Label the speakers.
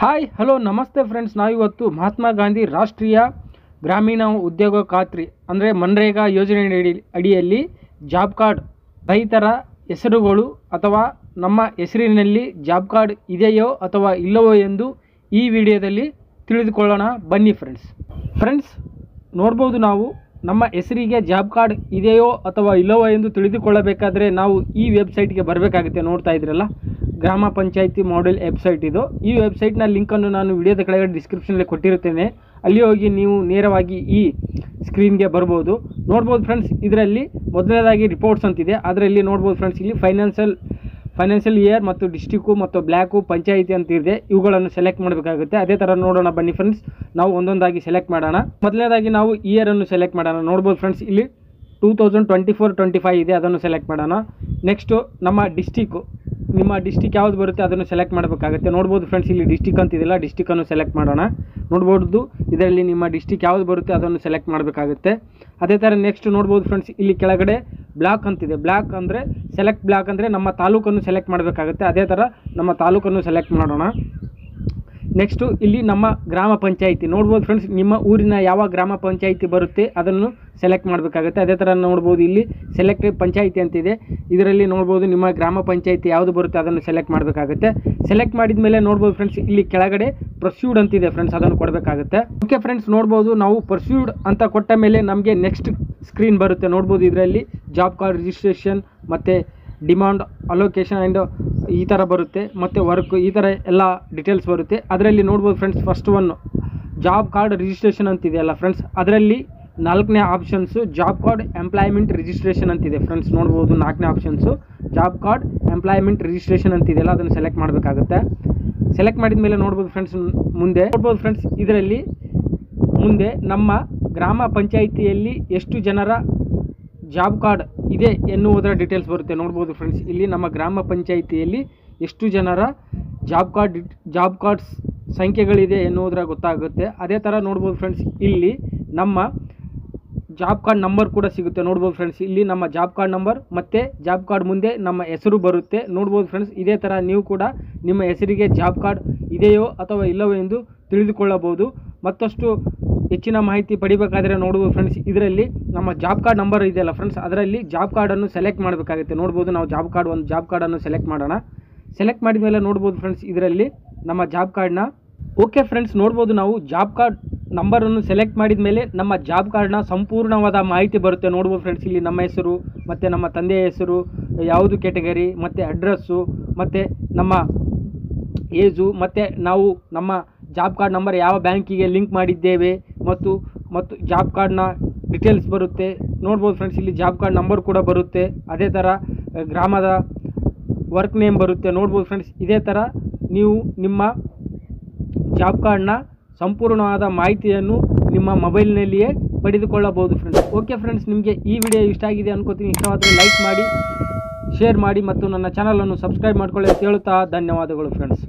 Speaker 1: Hi hello ನಮಸ್ತೆ friends, ನಾವಿವತ್ತು ಮಹಾತ್ಮ ಗಾಂಧಿ ರಾಷ್ಟ್ರೀಯ ಗ್ರಾಮೀಣ ಉದ್ಯೋಗ ಖಾತ್ರಿ ಅಂದರೆ ಮನ್ರೇಗಾ ಯೋಜನೆ ಅಡಿಯಲ್ಲಿ ಜಾಬ್ ಕಾರ್ಡ್ ರೈತರ ಹೆಸರುಗಳು ಅಥವಾ ನಮ್ಮ ಹೆಸರಿನಲ್ಲಿ ಜಾಬ್ ಕಾರ್ಡ್ ಇದೆಯೋ ಅಥವಾ ಇಲ್ಲವೋ ಎಂದು ಈ ವಿಡಿಯೋದಲ್ಲಿ ತಿಳಿದುಕೊಳ್ಳೋಣ. ಬನ್ನಿ ಫ್ರೆಂಡ್ಸ್ ನೋಡ್ಬೋದು, ನಾವು ನಮ್ಮ ಹೆಸರಿಗೆ ಜಾಬ್ ಕಾರ್ಡ್ ಇದೆಯೋ ಅಥವಾ ಇಲ್ಲವೋ ಎಂದು ತಿಳಿದುಕೊಳ್ಳಬೇಕಾದ್ರೆ ನಾವು ಈ ವೆಬ್ಸೈಟ್ಗೆ ಬರಬೇಕಾಗುತ್ತೆ. ನೋಡ್ತಾ ಇದ್ರಲ್ಲ, ಗ್ರಾಮ ಪಂಚಾಯಿತಿ ಮಾಡೆಲ್ ವೆಬ್ಸೈಟ್ ಇದು. ಈ ವೆಬ್ಸೈಟ್ನ ಲಿಂಕನ್ನು ನಾನು ವಿಡಿಯೋದ ಕೆಳಗಡೆ ಡಿಸ್ಕ್ರಿಪ್ಷನಲ್ಲಿ ಕೊಟ್ಟಿರುತ್ತೇನೆ. ಅಲ್ಲಿ ಹೋಗಿ ನೀವು ನೇರವಾಗಿ ಈ ಸ್ಕ್ರೀನ್ಗೆ ಬರ್ಬೋದು. ನೋಡ್ಬೋದು ಫ್ರೆಂಡ್ಸ್, ಇದರಲ್ಲಿ ಮೊದಲನೇದಾಗಿ ರಿಪೋರ್ಟ್ಸ್ ಅಂತಿದೆ. ಅದರಲ್ಲಿ ನೋಡ್ಬೋದು ಫ್ರೆಂಡ್ಸ್, ಇಲ್ಲಿ ಫೈನಾನ್ಷಿಯಲ್ ಇಯರ್ ಮತ್ತು ಡಿಸ್ಟಿಕ್ಕು ಮತ್ತು ಬ್ಲ್ಯಾಕು ಪಂಚಾಯಿತಿ ಅಂತಿದೆ. ಇವುಗಳನ್ನು ಸೆಲೆಕ್ಟ್ ಮಾಡಬೇಕಾಗುತ್ತೆ. ಅದೇ ಥರ ನೋಡೋಣ ಬನ್ನಿ ಫ್ರೆಂಡ್ಸ್, ನಾವು ಒಂದೊಂದಾಗಿ ಸೆಲೆಕ್ಟ್ ಮಾಡೋಣ. ಮೊದಲನೇದಾಗಿ ನಾವು ಇಯರನ್ನು ಸೆಲೆಕ್ಟ್ ಮಾಡೋಣ. ನೋಡ್ಬೋದು ಫ್ರೆಂಡ್ಸ್, ಇಲ್ಲಿ 2024-25 ಇದೆ, ಅದನ್ನು ಸೆಲೆಕ್ಟ್ ಮಾಡೋಣ. ನೆಕ್ಸ್ಟು ನಮ್ಮ ನಿಮ್ಮ ಡಿಸ್ಟಿಕ್ ಯಾವುದು ಬರುತ್ತೆ ಅದನ್ನು ಸೆಲೆಕ್ಟ್ ಮಾಡಬೇಕಾಗುತ್ತೆ. ನೋಡ್ಬೋದು ಫ್ರೆಂಡ್ಸ್, ಇಲ್ಲಿ ಡಿಸ್ಟಿಕ್ ಅಂತಿದೆಯಲ್ಲ, ಡಿಸ್ಟಿಕನ್ನು ಸೆಲೆಕ್ಟ್ ಮಾಡೋಣ. ನೋಡ್ಬೋದು ಇದರಲ್ಲಿ ನಿಮ್ಮ ಡಿಸ್ಟಿಕ್ ಯಾವುದು ಬರುತ್ತೆ ಅದನ್ನು ಸೆಲೆಕ್ಟ್ ಮಾಡಬೇಕಾಗುತ್ತೆ. ಅದೇ ಥರ ನೆಕ್ಸ್ಟ್ ನೋಡ್ಬೋದು ಫ್ರೆಂಡ್ಸ್, ಇಲ್ಲಿ ಕೆಳಗಡೆ ಬ್ಲಾಕ್ ಅಂತಿದೆ. ಬ್ಲಾಕ್ ಅಂದರೆ ಸೆಲೆಕ್ಟ್ ಬ್ಲಾಕ್ ಅಂದರೆ ನಮ್ಮ ತಾಲೂಕನ್ನು ಸೆಲೆಕ್ಟ್ ಮಾಡಬೇಕಾಗುತ್ತೆ. ಅದೇ ಥರ ನಮ್ಮ ತಾಲೂಕನ್ನು ಸೆಲೆಕ್ಟ್ ಮಾಡೋಣ. ನೆಕ್ಸ್ಟು ಇಲ್ಲಿ ನಮ್ಮ ಗ್ರಾಮ ಪಂಚಾಯಿತಿ ನೋಡ್ಬೋದು ಫ್ರೆಂಡ್ಸ್, ನಿಮ್ಮ ಊರಿನ ಯಾವ ಗ್ರಾಮ ಪಂಚಾಯಿತಿ ಬರುತ್ತೆ ಅದನ್ನು ಸೆಲೆಕ್ಟ್ ಮಾಡಬೇಕಾಗುತ್ತೆ. ಅದೇ ಥರ ನೋಡ್ಬೋದು, ಇಲ್ಲಿ ಸೆಲೆಕ್ಟ್ ಪಂಚಾಯಿತಿ ಅಂತಿದೆ. ಇದರಲ್ಲಿ ನೋಡ್ಬೋದು ನಿಮ್ಮ ಗ್ರಾಮ ಪಂಚಾಯಿತಿ ಯಾವುದು ಬರುತ್ತೆ ಅದನ್ನು ಸೆಲೆಕ್ಟ್ ಮಾಡಬೇಕಾಗುತ್ತೆ. ಸೆಲೆಕ್ಟ್ ಮಾಡಿದ ಮೇಲೆ ನೋಡ್ಬೋದು ಫ್ರೆಂಡ್ಸ್, ಇಲ್ಲಿ ಕೆಳಗಡೆ ಪ್ರೊಸೀಡ್ ಅಂತಿದೆ ಫ್ರೆಂಡ್ಸ್, ಅದನ್ನು ಕೊಡಬೇಕಾಗುತ್ತೆ. ಓಕೆ ಫ್ರೆಂಡ್ಸ್, ನೋಡ್ಬೋದು ನಾವು ಪ್ರೊಸೀಡ್ ಅಂತ ಕೊಟ್ಟ ಮೇಲೆ ನಮಗೆ ನೆಕ್ಸ್ಟ್ ಸ್ಕ್ರೀನ್ ಬರುತ್ತೆ. ನೋಡ್ಬೋದು ಇದರಲ್ಲಿ ಜಾಬ್ ಕಾರ್ಡ್ ರಿಜಿಸ್ಟ್ರೇಷನ್ ಮತ್ತು ಡಿಮಾಂಡ್ ಅಲೋಕೇಶನ್ ಆ್ಯಂಡ್ ಈ ಥರ ಬರುತ್ತೆ, ಮತ್ತು ವರ್ಕ್ ಈ ಥರ ಎಲ್ಲ ಡೀಟೇಲ್ಸ್ ಬರುತ್ತೆ. ಅದರಲ್ಲಿ ನೋಡ್ಬೋದು friends, first one job card registration ಅಂತಿದೆಯಲ್ಲ ಫ್ರೆಂಡ್ಸ್, ಅದರಲ್ಲಿ 4ನೇ options job card employment registration ಅಂತಿದೆ ಫ್ರೆಂಡ್ಸ್. ನೋಡ್ಬೋದು 4ನೇ options job card employment registration ಅಂತಿದೆಯಲ್ಲ, ಅದನ್ನು ಸೆಲೆಕ್ಟ್ ಮಾಡಬೇಕಾಗುತ್ತೆ. ಸೆಲೆಕ್ಟ್ ಮಾಡಿದ ಮೇಲೆ ನೋಡ್ಬೋದು ಫ್ರೆಂಡ್ಸ್, ಮುಂದೆ ನೋಡ್ಬೋದು ಫ್ರೆಂಡ್ಸ್, ಇದರಲ್ಲಿ ಮುಂದೆ ನಮ್ಮ ಗ್ರಾಮ ಪಂಚಾಯಿತಿಯಲ್ಲಿ ಎಷ್ಟು ಜನರ ಜಾಬ್ ಕಾರ್ಡ್ ಇದೆ ಎನ್ನುವುದರ ಡೀಟೇಲ್ಸ್ ಬರುತ್ತೆ. ನೋಡ್ಬೋದು ಫ್ರೆಂಡ್ಸ್, ಇಲ್ಲಿ ನಮ್ಮ ಗ್ರಾಮ ಪಂಚಾಯಿತಿಯಲ್ಲಿ ಎಷ್ಟು ಜನರ ಜಾಬ್ ಕಾರ್ಡ್ಸ್ ಸಂಖ್ಯೆಗಳಿದೆ ಎನ್ನುವುದರ ಗೊತ್ತಾಗುತ್ತೆ. ಅದೇ ಥರ ನೋಡ್ಬೋದು ಫ್ರೆಂಡ್ಸ್, ಇಲ್ಲಿ ನಮ್ಮ ಜಾಬ್ ಕಾರ್ಡ್ ನಂಬರ್ ಕೂಡ ಸಿಗುತ್ತೆ. ನೋಡ್ಬೋದು ಫ್ರೆಂಡ್ಸ್, ಇಲ್ಲಿ ನಮ್ಮ ಜಾಬ್ ಕಾರ್ಡ್ ನಂಬರ್ ಮತ್ತು ಜಾಬ್ ಕಾರ್ಡ್ ಮುಂದೆ ನಮ್ಮ ಹೆಸರು ಬರುತ್ತೆ. ನೋಡ್ಬೋದು ಫ್ರೆಂಡ್ಸ್, ಇದೇ ಥರ ನೀವು ಕೂಡ ನಿಮ್ಮ ಹೆಸರಿಗೆ ಜಾಬ್ ಕಾರ್ಡ್ ಇದೆಯೋ ಅಥವಾ ಇಲ್ಲವೋ ಎಂದು ತಿಳಿದುಕೊಳ್ಳಬಹುದು. ಮತ್ತಷ್ಟು ಹೆಚ್ಚಿನ ಮಾಹಿತಿ ಪಡಿಬೇಕಾದರೆ ನೋಡ್ಬೋದು ಫ್ರೆಂಡ್ಸ್, ಇದರಲ್ಲಿ ನಮ್ಮ ಜಾಬ್ ಕಾರ್ಡ್ ನಂಬರ್ ಇದೆಯಲ್ಲ ಫ್ರೆಂಡ್ಸ್, ಅದರಲ್ಲಿ ಜಾಬ್ ಕಾರ್ಡನ್ನು ಸೆಲೆಕ್ಟ್ ಮಾಡಬೇಕಾಗುತ್ತೆ. ನೋಡ್ಬೋದು, ನಾವು ಜಾಬ್ ಕಾರ್ಡನ್ನು ಸೆಲೆಕ್ಟ್ ಮಾಡೋಣ. ಸೆಲೆಕ್ಟ್ ಮಾಡಿದ ಮೇಲೆ ನೋಡ್ಬೋದು ಫ್ರೆಂಡ್ಸ್, ಇದರಲ್ಲಿ ನಮ್ಮ ಜಾಬ್ ಕಾರ್ಡ್ನ ಓಕೆ ಫ್ರೆಂಡ್ಸ್, ನೋಡ್ಬೋದು ನಾವು ಜಾಬ್ ಕಾರ್ಡ್ ನಂಬರನ್ನು ಸೆಲೆಕ್ಟ್ ಮಾಡಿದ ಮೇಲೆ ನಮ್ಮ ಜಾಬ್ ಕಾರ್ಡ್ನ ಸಂಪೂರ್ಣವಾದ ಮಾಹಿತಿ ಬರುತ್ತೆ. ನೋಡ್ಬೋದು ಫ್ರೆಂಡ್ಸ್, ಇಲ್ಲಿ ನಮ್ಮ ಹೆಸರು ಮತ್ತು ನಮ್ಮ ತಂದೆಯ ಹೆಸರು, ಯಾವುದು ಕ್ಯಾಟಗರಿ ಮತ್ತು ಅಡ್ರೆಸ್ಸು ಮತ್ತು ನಮ್ಮ ಏಜು ಮತ್ತು ನಾವು ನಮ್ಮ ಜಾಬ್ ಕಾರ್ಡ್ ನಂಬರ್ ಯಾವ ಬ್ಯಾಂಕಿಗೆ ಲಿಂಕ್ ಮಾಡಿದ್ದೇವೆ ಮತ್ತು ಜಾಬ್ ಕಾರ್ಡ್ನ ಡೀಟೇಲ್ಸ್ ಬರುತ್ತೆ. ನೋಡ್ಬೋದು ಫ್ರೆಂಡ್ಸ್, ಇಲ್ಲಿ ಜಾಬ್ ಕಾರ್ಡ್ ನಂಬರ್ ಕೂಡ ಬರುತ್ತೆ. ಅದೇ ಥರ ಗ್ರಾಮದ ವರ್ಕ್ ನೇಮ್ ಬರುತ್ತೆ. ನೋಡ್ಬೋದು ಫ್ರೆಂಡ್ಸ್, ಇದೇ ಥರ ನೀವು ನಿಮ್ಮ ಜಾಬ್ ಕಾರ್ಡ್ನ ಸಂಪೂರ್ಣವಾದ ಮಾಹಿತಿಯನ್ನು ನಿಮ್ಮ ಮೊಬೈಲ್ನಲ್ಲಿಯೇ ಪಡೆದುಕೊಳ್ಳಬಹುದು ಫ್ರೆಂಡ್ಸ್. ಓಕೆ ಫ್ರೆಂಡ್ಸ್, ನಿಮಗೆ ಈ ವಿಡಿಯೋ ಇಷ್ಟ ಆಗಿದೆ ಅನ್ಕೋತೀನಿ. ಇಷ್ಟವಾದರೆ ಲೈಕ್ ಮಾಡಿ, ಶೇರ್ ಮಾಡಿ ಮತ್ತು ನನ್ನ ಚಾನಲನ್ನು ಸಬ್ಸ್ಕ್ರೈಬ್ ಮಾಡ್ಕೊಳ್ಳಿ ಅಂತ ಹೇಳುತ್ತಾ ಧನ್ಯವಾದಗಳು ಫ್ರೆಂಡ್ಸ್.